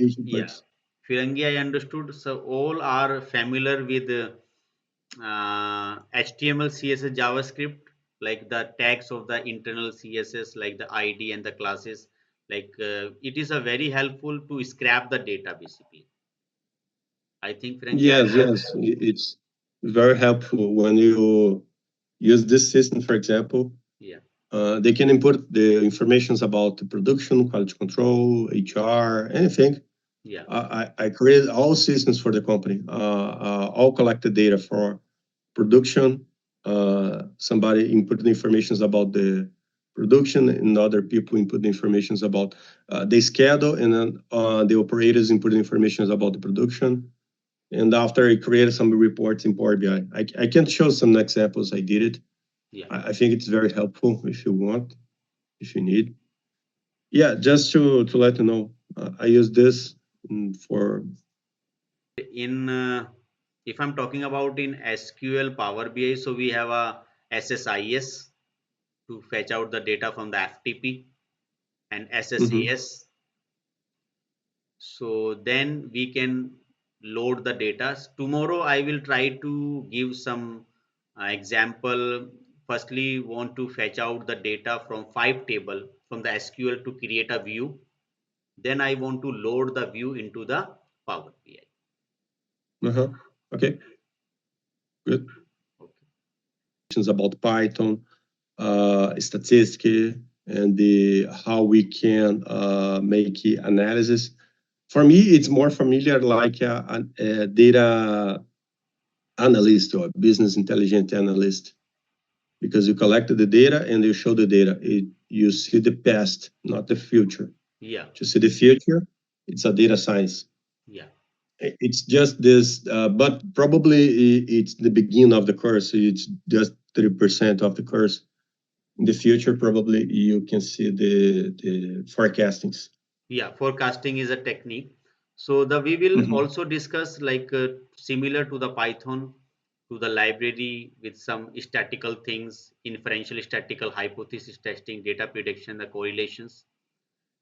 Yeah, Firangi, I understood. So all are familiar with HTML, CSS, JavaScript, like the tags of the internal CSS, like the ID and the classes. Like it is a very helpful to scrap the data basically. I think Firangi, Yes, yes, it's very helpful when you use this system, for example. yeah, They can input the informations about the production, quality control, HR, anything. yeah, I created all systems for the company, all collected data for production. Somebody input the informations about the production, and other people input the informations about the schedule, and then the operators input the informations about the production. And after I created some reports in Power BI, I can show some examples. I did it. yeah. I think it's very helpful if you want, if you need. Yeah, just to let you know, I use this for. In if I'm talking about in SQL Power BI, so we have a SSIS to fetch out the data from the FTP and Mhm. SSAS. So then we can load the data. Tomorrow I will try to give some example. Firstly, want to fetch out the data from 5 table from the SQL to create a view. Then I want to load the view into the Power BI. Uh-huh. Okay, good. Okay. About Python, statistics, and the how we can make analysis. For me, it's more familiar like a data analyst or business intelligence analyst, because you collect the data and you show the data. You see the past, not the future. Yeah, To see the future, it's a data science. yeah. It's just this, but probably it's the beginning of the course. So it's just 30% of the course. In the future, probably you can see the forecastings. Yeah, forecasting is a technique. So the we will Mhm. also discuss like similar to the Python, to the library with some statistical things, inferential statistical hypothesis testing, data prediction, the correlations,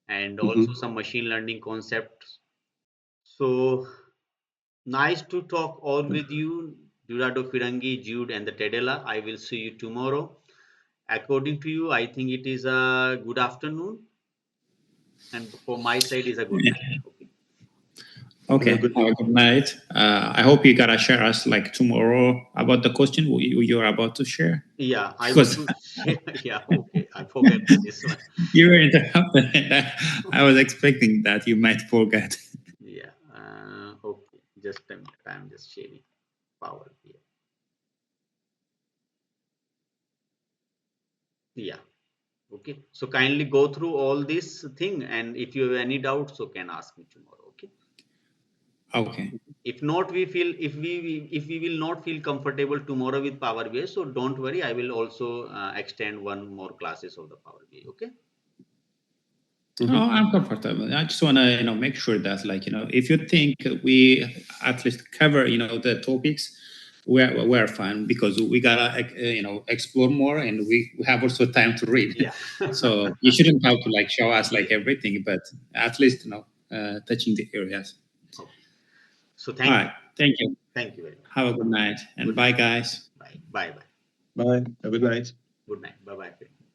and also Mhm. some machine learning concepts. So nice to talk all with you, Durado Firangi, Jude, and the Tedela. I will see you tomorrow. According to you, I think it is a good afternoon, and for my side is a good night. Okay. Have a Okay, good have a good night. I hope you gotta share us like tomorrow about the question you're about to share. Yeah, I want Because to share. Yeah, okay. I forget this one. you were interrupted. I was expecting that you might forget. Yeah. Okay. Just a minute. I'm just sharing Power here. Yeah. Okay. So kindly go through all this thing, and if you have any doubts, so can ask me tomorrow. Okay. Okay. If not, we feel if we will not feel comfortable tomorrow with Power BI, so don't worry. I will also extend one more classes of the Power BI. Okay. Oh, Mhm. I'm comfortable. I just want to, make sure that, if you think we at least cover, the topics, we're fine because we gotta, explore more, and we have also time to read. Yeah. So you shouldn't have to like show us like everything, but at least, touching the areas. Okay. So All thank you. right. Thank you. Thank you very much. Have a good night and Good bye, night. guys. Bye. Bye. Bye. Bye. Have a good night. Good night. Bye. Bye.